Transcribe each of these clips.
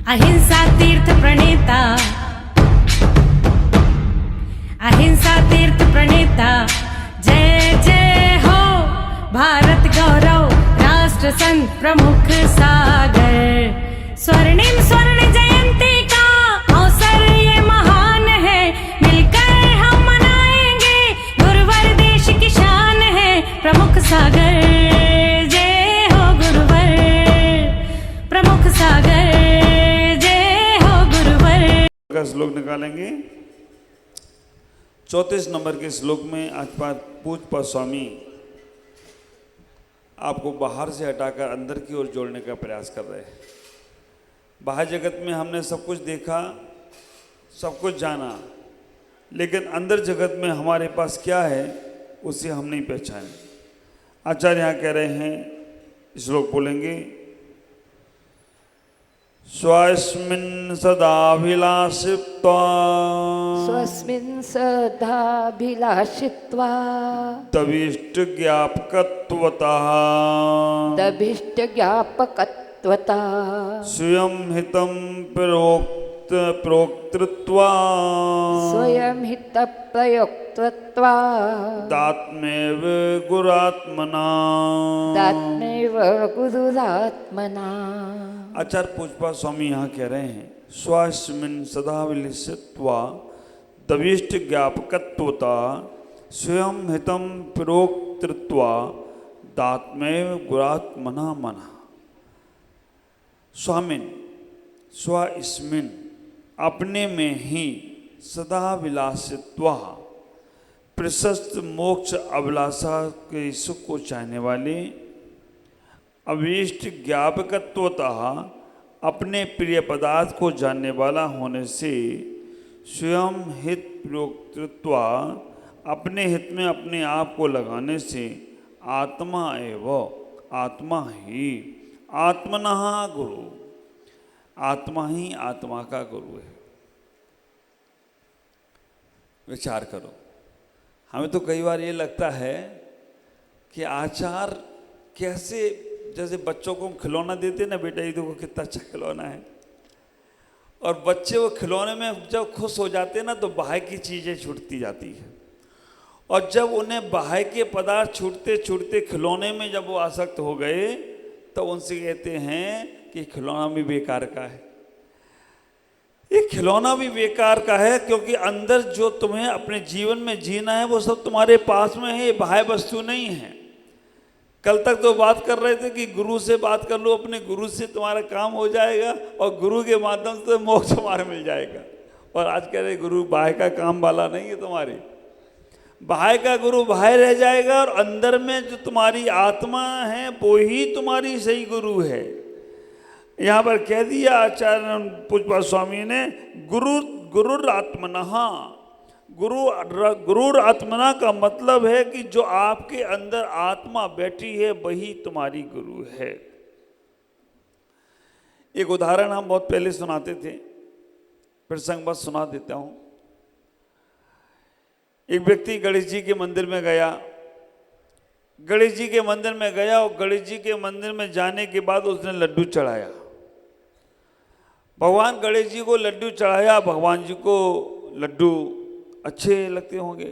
अहिंसा तीर्थ प्रणेता, अहिंसा तीर्थ प्रणेता, जय जय हो भारत गौरव राष्ट्र संत प्रमुख सागर। स्वर्णिम स्वर्ण जयंती का अवसर ये महान है, मिलकर हम मनाएंगे गुरुवर देश की शान है प्रमुख सागर। जय हो गुरुवर प्रमुख सागर, जय हो गुरुवर। का श्लोक निकालेंगे 34 नंबर के श्लोक में आज पूज्य स्वामी आपको बाहर से हटाकर अंदर की ओर जोड़ने का प्रयास कर रहे हैं। बाहर जगत में हमने सब कुछ देखा, सब कुछ जाना, लेकिन अंदर जगत में हमारे पास क्या है उसे हम नहीं पहचाने। आचार्य यहाँ कह रहे हैं, श्लोक बोलेंगे, स्वस्मिन् सदाभिलाषित्वा, स्वस्मिन् सदाभिलाषित्वा, तविष्ट ज्ञापकत्वतः, दभिष्ट ज्ञापकत्वता, स्वयं हितं प्रोक्तृत्वा, स्वयं हित प्रयोक्तृत्वा, दात्मेव गुरात्मना, दात्मेव गुरुरात्मना। आचार्य पूज्यपाद स्वामी यहाँ कह रहे हैं, स्वस्मिन् सदाभिलाषित्वा दविष्ट ज्ञापकत्वता, स्वयं हितं प्रोक्तृत्वा, दात्मेव गुरात्मना मना। स्वामिन स्वस्मिन् अपने में ही, सदाभिलाषित्वा प्रशस्त मोक्ष अभिलाषा के सुख को चाहने वाले, अभीष्ट ज्ञापकत्वतः अपने प्रिय पदार्थ को जानने वाला होने से, स्वयं हित प्रोक्तृत्वा अपने हित में अपने आप को लगाने से, आत्मा एवं आत्मा ही आत्मनः गुरु, आत्मा ही आत्मा का गुरु है। विचार करो, हमें तो कई बार ये लगता है कि आचार कैसे, जैसे बच्चों को हम खिलौना देते ना, बेटा ये देखो कितना अच्छा खिलौना है, और बच्चे वो खिलौने में जब खुश हो जाते हैं ना तो बाहर की चीज़ें छूटती जाती है, और जब उन्हें बाहर के पदार्थ छूटते छूटते खिलौने में जब वो आसक्त हो गए तो उनसे कहते हैं कि खिलौना भी बेकार का है। ये खिलौना भी बेकार का है, क्योंकि अंदर जो तुम्हें अपने जीवन में जीना है वो सब तुम्हारे पास में है, ये बाह्य वस्तु नहीं है। कल तक तो बात कर रहे थे कि गुरु से बात कर लो, अपने गुरु से तुम्हारा काम हो जाएगा और गुरु के माध्यम से मोक्ष तुम्हारा मिल जाएगा, और आज कह रहे गुरु बाहर का काम वाला नहीं है, तुम्हारे बाहर का गुरु बाहर रह जाएगा, और अंदर में जो तुम्हारी आत्मा है वो ही तुम्हारी सही गुरु है। यहाँ पर कह दिया आचार्य पूज्यपाद स्वामी ने, गुरुरात्मनः, गुरुर आत्मना का मतलब है कि जो आपके अंदर आत्मा बैठी है वही तुम्हारी गुरु है। एक उदाहरण हम बहुत पहले सुनाते थे, प्रसंग बस सुना देता हूं। एक व्यक्ति गणेश जी के मंदिर में गया, गणेश जी के मंदिर में गया और गणेश जी के मंदिर में जाने के बाद उसने लड्डू चढ़ाया। भगवान गणेश जी को लड्डू चढ़ाया, भगवान जी को लड्डू अच्छे लगते होंगे,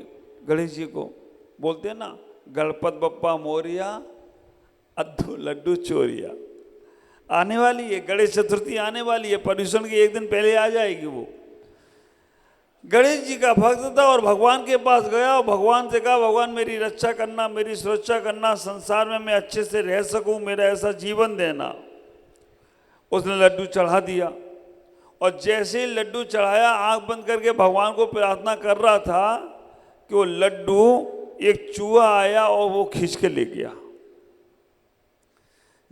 गणेश जी को बोलते हैं ना, गणपत बप्पा मोरिया अद्भुत लड्डू चोरिया। आने वाली है गणेश चतुर्थी, आने वाली है, पर्यूषण की एक दिन पहले आ जाएगी। वो गणेश जी का भक्त था और भगवान के पास गया और भगवान से कहा, भगवान मेरी रक्षा करना, मेरी सुरक्षा करना, संसार में मैं अच्छे से रह सकूं, मेरा ऐसा जीवन देना। उसने लड्डू चढ़ा दिया, और जैसे ही लड्डू चढ़ाया, आंख बंद करके भगवान को प्रार्थना कर रहा था कि वो लड्डू, एक चूहा आया और वो खींच के ले गया।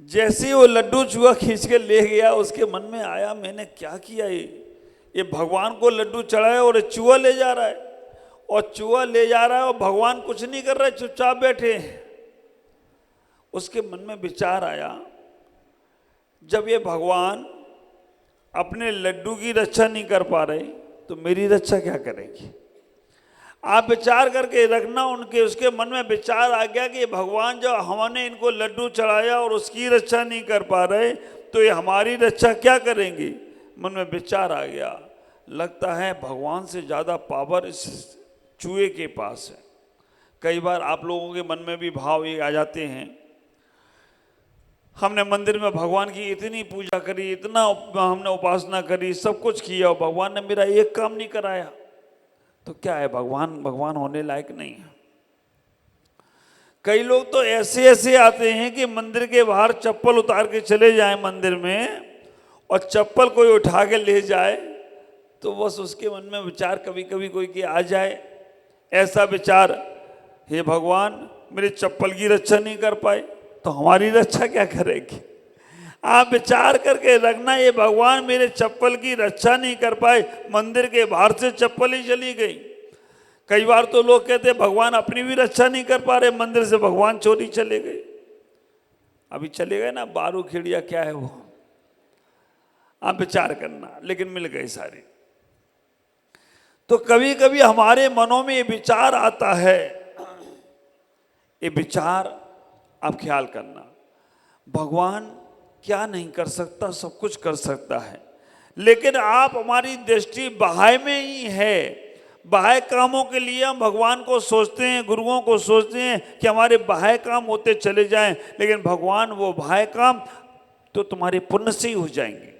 जैसे ही वो लड्डू चूहा खींच के ले गया, उसके मन में आया मैंने क्या किया, ये भगवान को लड्डू चढ़ाया और चूहा ले जा रहा है, और चूहा ले जा रहा है और भगवान कुछ नहीं कर रहे, चुपचाप बैठे हैं। उसके मन में विचार आया, जब ये भगवान अपने लड्डू की रक्षा नहीं कर पा रहे तो मेरी रक्षा क्या करेंगे। आप विचार करके रखना, उनके उसके मन में विचार आ गया कि भगवान जो हमने इनको लड्डू चढ़ाया और उसकी रक्षा नहीं कर पा रहे तो ये हमारी रक्षा क्या करेंगे। मन में विचार आ गया, लगता है भगवान से ज़्यादा पावर इस चूहे के पास है। कई बार आप लोगों के मन में भी भाव ये आ जाते हैं, हमने मंदिर में भगवान की इतनी पूजा करी, इतना हमने उपासना करी, सब कुछ किया और भगवान ने मेरा एक काम नहीं कराया, तो क्या है, भगवान होने लायक नहीं है। कई लोग तो ऐसे ऐसे आते हैं कि मंदिर के बाहर चप्पल उतार के चले जाएं मंदिर में, और चप्पल कोई उठा के ले जाए तो बस उसके मन में विचार कभी कभी कोई कि आ जाए, ऐसा विचार, हे भगवान मेरी चप्पल की रक्षा नहीं कर पाए तो हमारी रक्षा क्या करेगी। आप विचार करके रखना, ये भगवान मेरे चप्पल की रक्षा नहीं कर पाए, मंदिर के बाहर से चप्पल ही चली गई। कई बार तो लोग कहते हैं भगवान अपनी भी रक्षा नहीं कर पा रहे, मंदिर से भगवान चोरी चले गए। अभी चले गए ना, बारू खिड़िया क्या है वो, आप विचार करना, लेकिन मिल गई सारी। तो कभी कभी हमारे मनों में ये विचार आता है, ये विचार आप ख्याल करना, भगवान क्या नहीं कर सकता, सब कुछ कर सकता है, लेकिन आप हमारी दृष्टि बाह्य में ही है। बाह्य कामों के लिए हम भगवान को सोचते हैं, गुरुओं को सोचते हैं कि हमारे बाह्य काम होते चले जाएं, लेकिन भगवान वो बाह्य काम तो तुम्हारे पुण्य से ही हो जाएंगे,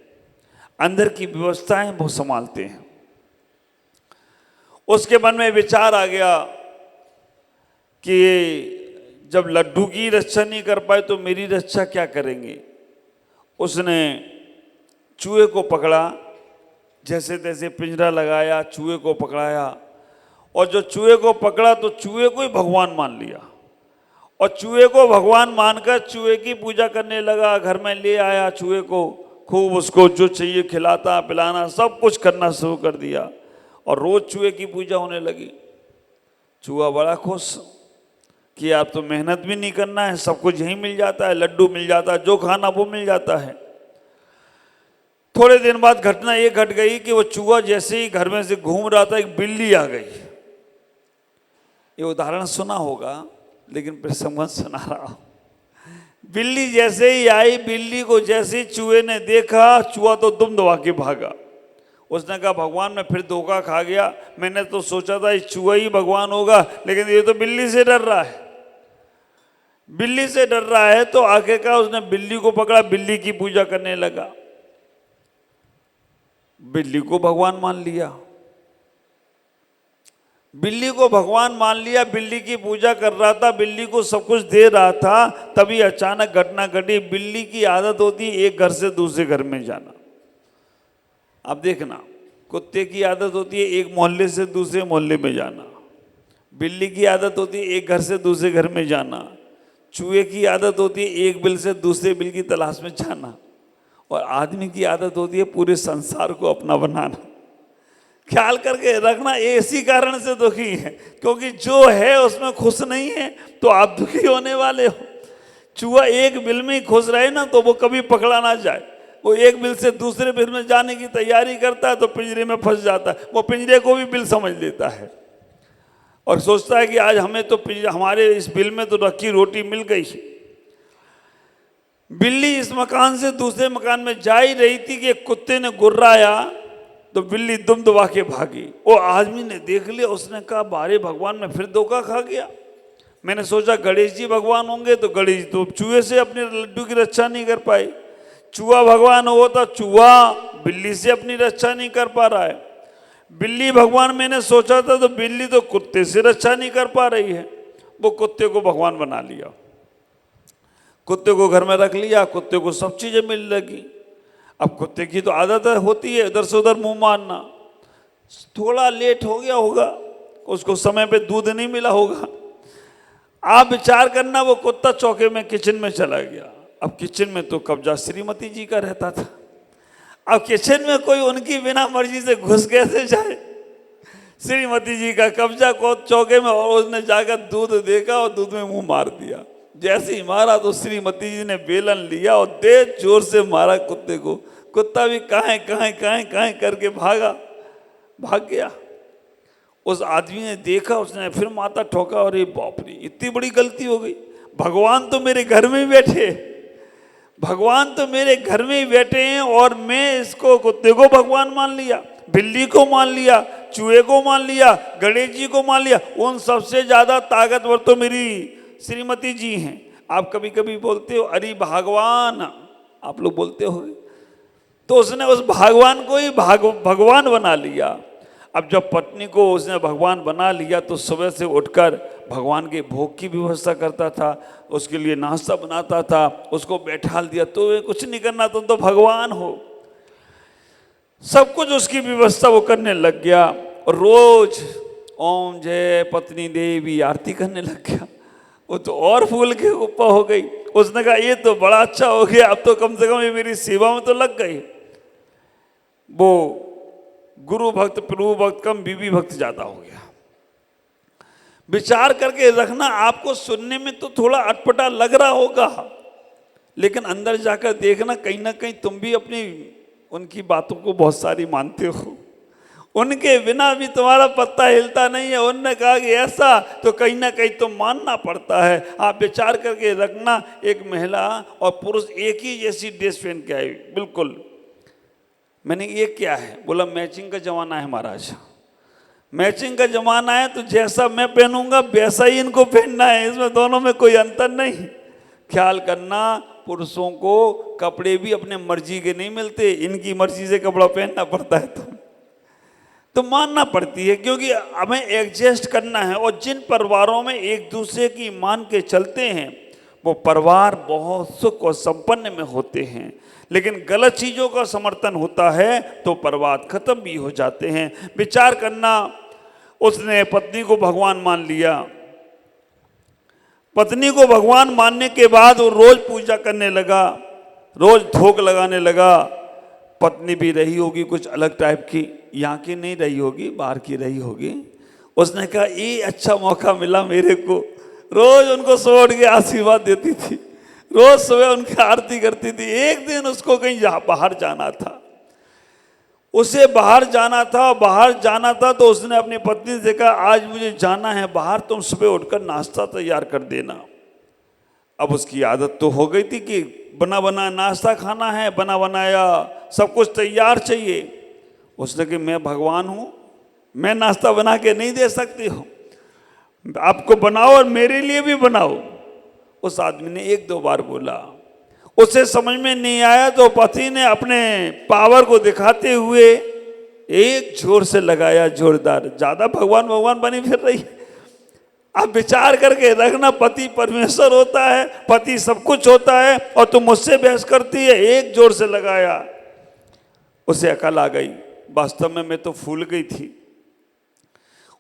अंदर की व्यवस्थाएं वो संभालते हैं। उसके मन में विचार आ गया कि जब लड्डू की रक्षा नहीं कर पाए तो मेरी रक्षा क्या करेंगे। उसने चूहे को पकड़ा, जैसे तैसे पिंजरा लगाया, चूहे को पकड़ाया, और जो चूहे को पकड़ा तो चूहे को ही भगवान मान लिया, और चूहे को भगवान मानकर चूहे की पूजा करने लगा। घर में ले आया चूहे को, खूब उसको जो चाहिए खिलाता पिलाना, सब कुछ करना शुरू कर दिया, और रोज चूहे की पूजा होने लगी। चूहा बड़ा खुश कि आप तो मेहनत भी नहीं करना है, सब कुछ यहीं मिल जाता है, लड्डू मिल जाता है, जो खाना वो मिल जाता है। थोड़े दिन बाद घटना ये घट गई कि वो चूहा जैसे ही घर में से घूम रहा था, एक बिल्ली आ गई। ये उदाहरण सुना होगा, लेकिन फिर समझ सुना रहा हूं। बिल्ली जैसे ही आई, बिल्ली को जैसे ही चूहे ने देखा, चूहा तो दुम दबा के भागा। उसने कहा भगवान मैं फिर धोखा खा गया, मैंने तो सोचा था ये चूहा ही भगवान होगा, लेकिन ये तो बिल्ली से डर रहा है। बिल्ली से डर रहा है तो आखिरकार उसने बिल्ली को पकड़ा, बिल्ली की पूजा करने लगा। बिल्ली को भगवान मान लिया, बिल्ली को भगवान मान लिया, बिल्ली की पूजा कर रहा था, बिल्ली को सब कुछ दे रहा था। तभी अचानक घटना घटी। बिल्ली की आदत होती है एक घर से दूसरे घर में जाना। अब देखना, कुत्ते की आदत होती है एक मोहल्ले से दूसरे मोहल्ले में जाना, बिल्ली की आदत होती है एक घर से दूसरे घर में जाना, चूहे की आदत होती है एक बिल से दूसरे बिल की तलाश में जाना, और आदमी की आदत होती है पूरे संसार को अपना बनाना। ख्याल करके रखना, इसी कारण से दुखी है, क्योंकि जो है उसमें खुश नहीं है तो आप दुखी होने वाले हो। चूहा एक बिल में ही खुश रहे ना तो वो कभी पकड़ा ना जाए। वो एक बिल से दूसरे बिल में जाने की तैयारी करता है तो पिंजरे में फंस जाता है। वो पिंजरे को भी बिल समझ लेता है और सोचता है कि आज हमें तो हमारे इस बिल में तो रखी रोटी मिल गई। बिल्ली इस मकान से दूसरे मकान में जा ही रही थी कि कुत्ते ने गुर्राया तो बिल्ली दुम दबा के भागी। वो आदमी ने देख लिया, उसने कहा बारे भगवान मैं फिर धोखा खा गया। मैंने सोचा गणेश जी भगवान होंगे तो गणेश तो चूहे से अपने लड्डू की रक्षा नहीं कर पाए, चूहा भगवान होता, चूहा बिल्ली से अपनी रक्षा नहीं कर पा रहा है। बिल्ली भगवान मैंने सोचा था तो बिल्ली तो कुत्ते से रक्षा नहीं कर पा रही है। वो कुत्ते को भगवान बना लिया, कुत्ते को घर में रख लिया, कुत्ते को सब चीजें मिल लगी। अब कुत्ते की तो आदत होती है इधर से उधर मुंह मारना। थोड़ा लेट हो गया होगा, उसको समय पे दूध नहीं मिला होगा। आप विचार करना, वो कुत्ता चौके में किचन में चला गया। अब किचन में तो कब्जा श्रीमती जी का रहता था। अब किचन में कोई उनकी बिना मर्जी से घुस कैसे जाए? श्रीमती जी का कब्जा को चौके में, और उसने जाकर दूध देखा और दूध में मुंह मार दिया। जैसे ही मारा तो श्रीमती जी ने बेलन लिया और दे जोर से मारा कुत्ते को। कुत्ता भी काहें काहें काहें काहें करके भाग गया। उस आदमी ने देखा, उसने फिर माथा ठोका और ये बाप रे इतनी बड़ी गलती हो गई, भगवान तो मेरे घर में ही बैठे, भगवान तो मेरे घर में ही बैठे हैं और मैं इसको कुत्ते को भगवान मान लिया, बिल्ली को मान लिया, चूहे को मान लिया, गणेश जी को मान लिया। उन सबसे ज्यादा ताकतवर तो मेरी श्रीमती जी हैं। आप कभी कभी बोलते हो अरे भगवान, आप लोग बोलते हो, तो उसने उस भगवान को ही भगवान बना लिया। अब जब पत्नी को उसने भगवान बना लिया तो सुबह से उठकर भगवान के भोग की व्यवस्था करता था, उसके लिए नाश्ता बनाता था, उसको बैठा दिया। तो कुछ नहीं करना, तुम तो भगवान हो। सब कुछ उसकी व्यवस्था वो करने लग गया और रोज ओम जय पत्नी देवी आरती करने लग गया। वो तो और फूल के ऊपर हो गई। उसने कहा ये तो बड़ा अच्छा हो गया, अब तो कम से कम ये मेरी सेवा में तो लग गई। वो गुरु भक्त प्रभु भक्त कम बीवी भक्त ज्यादा हो गया। विचार करके रखना, आपको सुनने में तो थोड़ा अटपटा लग रहा होगा, लेकिन अंदर जाकर देखना कहीं ना कहीं तुम भी अपनी उनकी बातों को बहुत सारी मानते हो। उनके बिना भी तुम्हारा पत्ता हिलता नहीं है। उन्होंने कहा कि ऐसा, तो कहीं ना कहीं तो मानना पड़ता है। आप विचार करके रखना, एक महिला और पुरुष एक ही जैसी ड्रेस पहन के आई, बिल्कुल। मैंने ये क्या है? बोला मैचिंग का जमाना है महाराज, मैचिंग का जमाना है, तो जैसा मैं पहनूंगा वैसा ही इनको पहनना है, इसमें दोनों में कोई अंतर नहीं। ख्याल करना, पुरुषों को कपड़े भी अपने मर्जी के नहीं मिलते, इनकी मर्जी से कपड़ा पहनना पड़ता है। तो मानना पड़ती है, क्योंकि हमें एडजस्ट करना है। और जिन परिवारों में एक दूसरे की मान के चलते हैं वो परिवार बहुत सुख और संपन्न में होते हैं। लेकिन गलत चीज़ों का समर्थन होता है तो परिवार खत्म भी हो जाते हैं। विचार करना, उसने पत्नी को भगवान मान लिया। पत्नी को भगवान मानने के बाद वो रोज पूजा करने लगा, रोज धोख लगाने लगा। पत्नी भी रही होगी कुछ अलग टाइप की, यहाँ की नहीं रही होगी, बाहर की रही होगी। उसने कहा ये अच्छा मौका मिला मेरे को, रोज उनको छोड़ के आशीर्वाद देती थी, रोज सुबह उनकी आरती करती थी। एक दिन उसको कहीं बाहर जाना था, उसे बाहर जाना था तो उसने अपनी पत्नी से कहा आज मुझे जाना है बाहर, तुम सुबह उठकर नाश्ता तैयार कर देना। अब उसकी आदत तो हो गई थी कि बना बनाया नाश्ता खाना है, बना बनाया सब कुछ तैयार चाहिए। उसने कहा मैं भगवान हूँ, मैं नाश्ता बना के नहीं दे सकती हूँ, आपको बनाओ और मेरे लिए भी बनाओ। उस आदमी ने एक दो बार बोला, उसे समझ में नहीं आया तो पति ने अपने पावर को दिखाते हुए एक जोर से लगाया, जोरदार। ज्यादा भगवान भगवान बनी फिर रही। आप विचार करके रखना, पति परमेश्वर होता है, पति सब कुछ होता है, और तुम मुझसे बहस करती है। एक जोर से लगाया, उसे अकल आ गई, वास्तव में मैं तो फूल गई थी।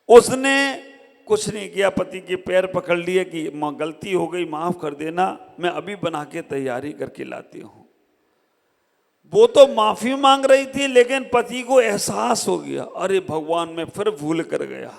उसने कुछ नहीं किया, पति के पैर पकड़ लिए कि गलती हो गई, माफ कर देना, मैं अभी बना के तैयारी करके लाती हूँ। वो तो माफी मांग रही थी, लेकिन पति को एहसास हो गया, अरे भगवान मैं फिर भूल कर गया।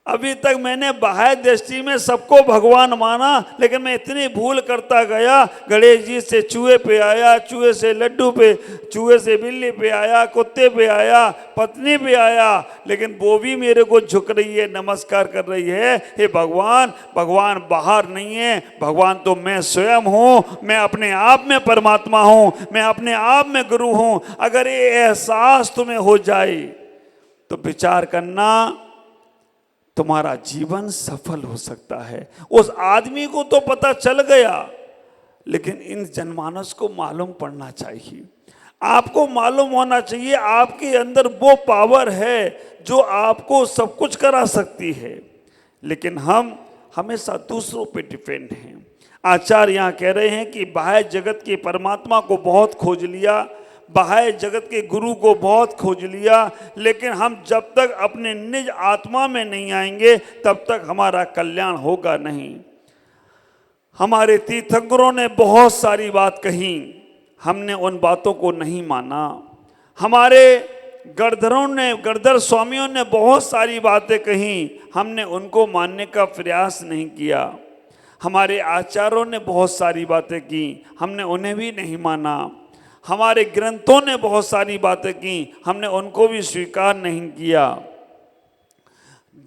अभी तक मैंने बाह्य दृष्टि में सबको भगवान माना, लेकिन मैं इतनी भूल करता गया। गणेश जी से चूहे पे आया, चूहे से लड्डू पे, चूहे से बिल्ली पे आया, कुत्ते पे आया, पत्नी पे आया, लेकिन वो भी मेरे को झुक रही है, नमस्कार कर रही है। हे भगवान, भगवान बाहर नहीं है, भगवान तो मैं स्वयं हूँ, मैं अपने आप में परमात्मा हूँ, मैं अपने आप में गुरु हूँ। अगर ये एहसास तुम्हें हो जाए तो विचार करना, तुम्हारा जीवन सफल हो सकता है। उस आदमी को तो पता चल गया, लेकिन इन जनमानस को मालूम पड़ना चाहिए। आपको मालूम होना चाहिए आपके अंदर वो पावर है जो आपको सब कुछ करा सकती है, लेकिन हम हमेशा दूसरों पे डिपेंड हैं। आचार्य यहाँ कह रहे हैं कि बाह्य जगत के परमात्मा को बहुत खोज लिया, बाह्य जगत के गुरु को बहुत खोज लिया, लेकिन हम जब तक अपने निज आत्मा में नहीं आएंगे तब तक हमारा कल्याण होगा नहीं। हमारे तीर्थंकरों ने बहुत सारी बात कही, हमने उन बातों को नहीं माना। हमारे गणधर स्वामियों ने बहुत सारी बातें कही, हमने उनको मानने का प्रयास नहीं किया। हमारे आचार्यों ने बहुत सारी बातें की, हमने उन्हें भी नहीं माना। हमारे ग्रंथों ने बहुत सारी बातें की, हमने उनको भी स्वीकार नहीं किया।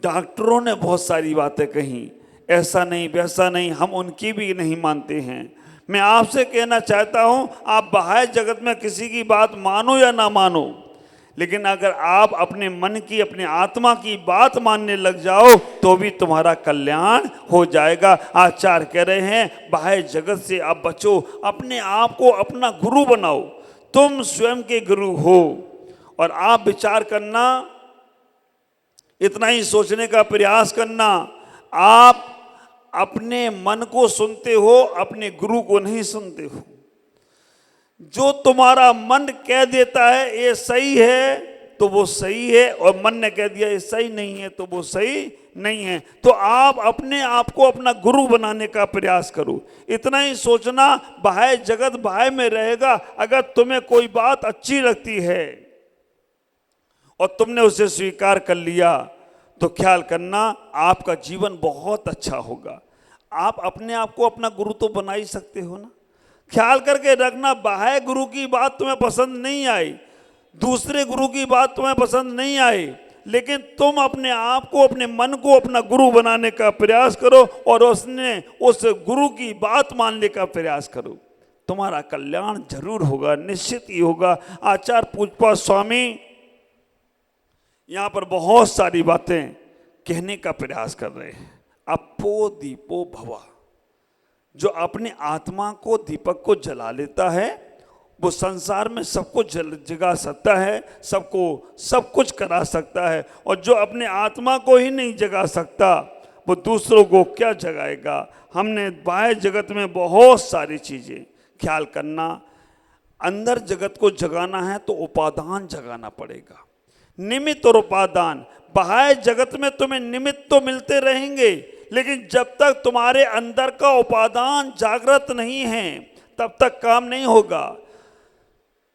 डॉक्टरों ने बहुत सारी बातें कही, ऐसा नहीं वैसा नहीं, हम उनकी भी नहीं मानते हैं। मैं आपसे कहना चाहता हूं, आप बाह्य जगत में किसी की बात मानो या ना मानो, लेकिन अगर आप अपने मन की, अपने आत्मा की बात मानने लग जाओ तो भी तुम्हारा कल्याण हो जाएगा। आचार्य कह रहे हैं बाह्य जगत से आप बचो, अपने आप को अपना गुरु बनाओ। तुम स्वयं के गुरु हो। और आप विचार करना, इतना ही सोचने का प्रयास करना, आप अपने मन को सुनते हो, अपने गुरु को नहीं सुनते हो। जो तुम्हारा मन कह देता है ये सही है तो वो सही है, और मन ने कह दिया ये सही नहीं है तो वो सही नहीं है। तो आप अपने आप को अपना गुरु बनाने का प्रयास करो। इतना ही सोचना, बाह्य जगत बाह्य में रहेगा। अगर तुम्हें कोई बात अच्छी लगती है और तुमने उसे स्वीकार कर लिया तो ख्याल करना आपका जीवन बहुत अच्छा होगा। आप अपने आप को अपना गुरु तो बना ही सकते हो ना। ख्याल करके रखना, बाह्य गुरु की बात तुम्हें पसंद नहीं आई, दूसरे गुरु की बात तुम्हें पसंद नहीं आई, लेकिन तुम अपने आप को, अपने मन को अपना गुरु बनाने का प्रयास करो और उस गुरु की बात मानने का प्रयास करो। तुम्हारा कल्याण जरूर होगा, निश्चित ही होगा। आचार्य पूज्यपाद स्वामी यहाँ पर बहुत सारी बातें कहने का प्रयास कर रहे हैं। अपो दीपो भवा, जो अपने आत्मा को, दीपक को जला लेता है, वो संसार में सबको जगा सकता है, सबको सब कुछ करा सकता है। और जो अपने आत्मा को ही नहीं जगा सकता, वो दूसरों को क्या जगाएगा। हमने बाह्य जगत में बहुत सारी चीज़ें, ख्याल करना, अंदर जगत को जगाना है तो उपादान जगाना पड़ेगा, निमित्त और उपादान। बाह्य जगत में तुम्हें निमित्त तो मिलते रहेंगे, लेकिन जब तक तुम्हारे अंदर का उपादान जागृत नहीं है तब तक काम नहीं होगा।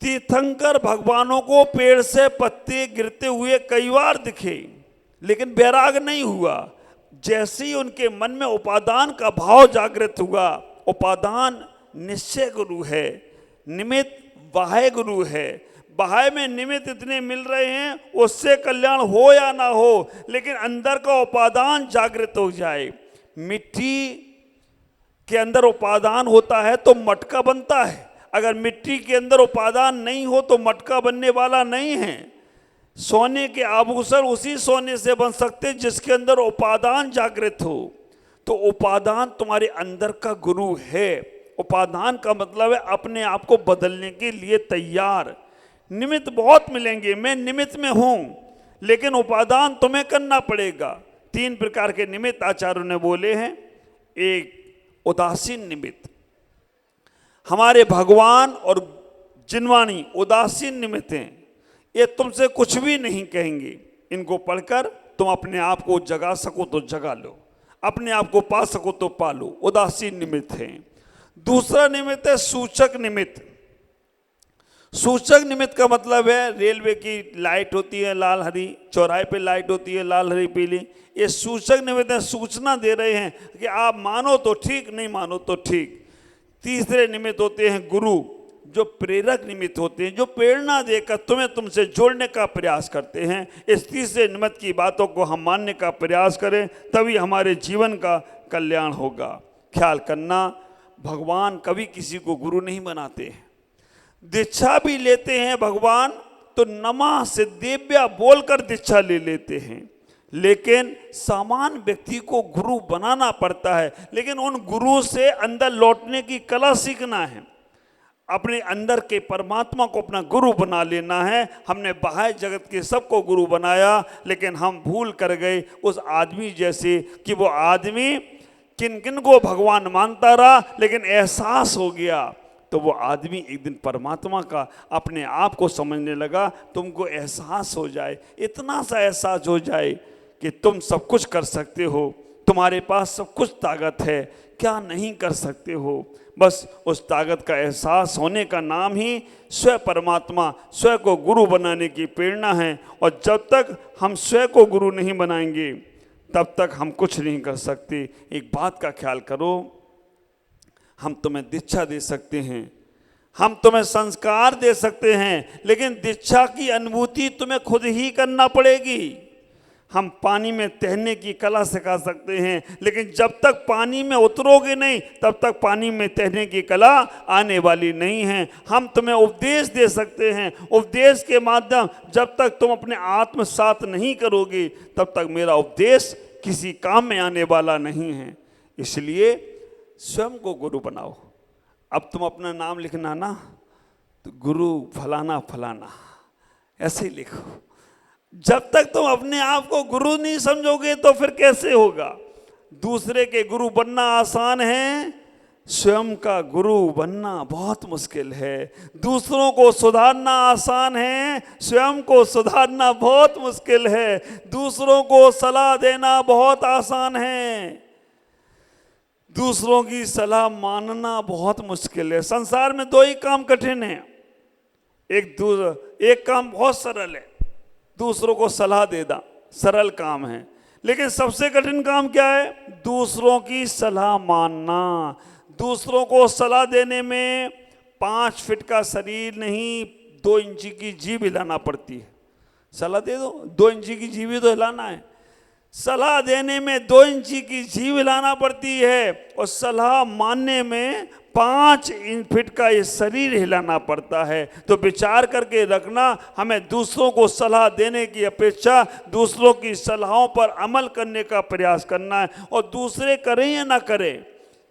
तीर्थंकर भगवानों को पेड़ से पत्ते गिरते हुए कई बार दिखे, लेकिन वैराग नहीं हुआ। जैसे ही उनके मन में उपादान का भाव जागृत हुआ, उपादान निश्चय गुरु है, निमित्त बाह्य गुरु है। बाह्य में निमित्त इतने मिल रहे हैं, उससे कल्याण हो या ना हो, लेकिन अंदर का उपादान जागृत हो जाए। मिट्टी के अंदर उपादान होता है तो मटका बनता है। अगर मिट्टी के अंदर उपादान नहीं हो तो मटका बनने वाला नहीं है। सोने के आभूषण उसी सोने से बन सकते जिसके अंदर उपादान जागृत हो। तो उपादान तुम्हारे अंदर का गुरु है। उपादान का मतलब है अपने आप को बदलने के लिए तैयार। निमित्त बहुत मिलेंगे, मैं निमित्त में हूं, लेकिन उपादान तुम्हें करना पड़ेगा। 3 प्रकार के निमित्त आचार्यों ने बोले हैं। एक उदासीन निमित्त, हमारे भगवान और जिनवाणी उदासीन निमित्त हैं। ये तुमसे कुछ भी नहीं कहेंगे। इनको पढ़कर तुम अपने आप को जगा सको तो जगा लो, अपने आप को पा सको तो पा लो। उदासीन निमित्त हैं। दूसरा निमित्त है सूचक निमित्त। सूचक निमित्त का मतलब है रेलवे की लाइट होती है लाल हरी, चौराहे पे लाइट होती है लाल हरी पीली। ये सूचक निमित्त है, सूचना दे रहे हैं कि आप मानो तो ठीक, नहीं मानो तो ठीक। तीसरे निमित्त होते हैं गुरु, जो प्रेरक निमित्त होते हैं, जो प्रेरणा देकर तुम्हें तुमसे जोड़ने का प्रयास करते हैं। इस तीसरे निमित्त की बातों को हम मानने का प्रयास करें, तभी हमारे जीवन का कल्याण होगा। ख्याल करना, भगवान कभी किसी को गुरु नहीं बनाते। दीक्षा भी लेते हैं भगवान तो नमः सिद्धेभ्यः बोलकर दीक्षा ले लेते हैं, लेकिन सामान्य व्यक्ति को गुरु बनाना पड़ता है। लेकिन उन गुरु से अंदर लौटने की कला सीखना है, अपने अंदर के परमात्मा को अपना गुरु बना लेना है। हमने बाह्य जगत के सबको गुरु बनाया, लेकिन हम भूल कर गए उस आदमी जैसे कि वो आदमी किन किन को भगवान मानता रहा, लेकिन एहसास हो गया तो वो आदमी एक दिन परमात्मा का अपने आप को समझने लगा। तुमको एहसास हो जाए, इतना सा एहसास हो जाए कि तुम सब कुछ कर सकते हो, तुम्हारे पास सब कुछ ताकत है, क्या नहीं कर सकते हो। बस उस ताकत का एहसास होने का नाम ही स्वयं परमात्मा, स्वयं को गुरु बनाने की प्रेरणा है। और जब तक हम स्वयं को गुरु नहीं बनाएंगे तब तक हम कुछ नहीं कर सकते। एक बात का ख्याल करो, हम तुम्हें दीक्षा दे सकते हैं, हम तुम्हें संस्कार दे सकते हैं, लेकिन दीक्षा की अनुभूति तुम्हें खुद ही करना पड़ेगी। हम पानी में तैरने की कला सिखा सकते हैं, लेकिन जब तक पानी में उतरोगे नहीं तब तक पानी में तैरने की कला आने वाली नहीं है। हम तुम्हें उपदेश दे सकते हैं, उपदेश के माध्यम जब तक तुम अपने आत्मसात नहीं करोगे तब तक मेरा उपदेश किसी काम में आने वाला नहीं है। इसलिए स्वयं को गुरु बनाओ। अब तुम अपना नाम लिखना ना तो गुरु फलाना फलाना ऐसे ही लिखो। जब तक तुम अपने आप को गुरु नहीं समझोगे तो फिर कैसे होगा। दूसरे के गुरु बनना आसान है, स्वयं का गुरु बनना बहुत मुश्किल है। दूसरों को सुधारना आसान है, स्वयं को सुधारना बहुत मुश्किल है। दूसरों को सलाह देना बहुत आसान है, दूसरों की सलाह मानना बहुत मुश्किल है। संसार में दो ही काम कठिन है, एक काम बहुत सरल है, दूसरों को सलाह देना सरल काम है, लेकिन सबसे कठिन काम क्या है? दूसरों की सलाह मानना। दूसरों को सलाह देने में 5 फीट का शरीर नहीं 2 इंची की जीभ हिलाना पड़ती है। सलाह दे दो, 2 इंची की जीभ ही तो हिलाना है। सलाह देने में 2 इंची की जीभ हिलाना पड़ती है और सलाह मानने में 5 फीट का ये शरीर हिलाना पड़ता है। तो विचार करके रखना, हमें दूसरों को सलाह देने की अपेक्षा दूसरों की सलाहों पर अमल करने का प्रयास करना है। और दूसरे करें या ना करें,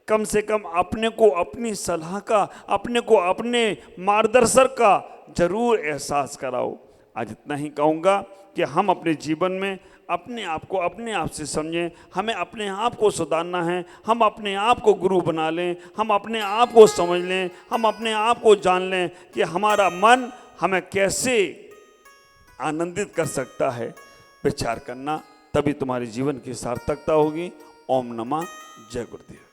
कम से कम अपने को अपनी सलाह का, अपने को अपने मार्गदर्शक का जरूर एहसास कराओ। आज इतना ही कहूँगा कि हम अपने जीवन में अपने आप को अपने आप से समझें। हमें अपने आप को सुधारना है, हम अपने आप को गुरु बना लें, हम अपने आप को समझ लें, हम अपने आप को जान लें कि हमारा मन हमें कैसे आनंदित कर सकता है। विचार करना, तभी तुम्हारे जीवन की सार्थकता होगी। ओम नमः, जय गुरुदेव।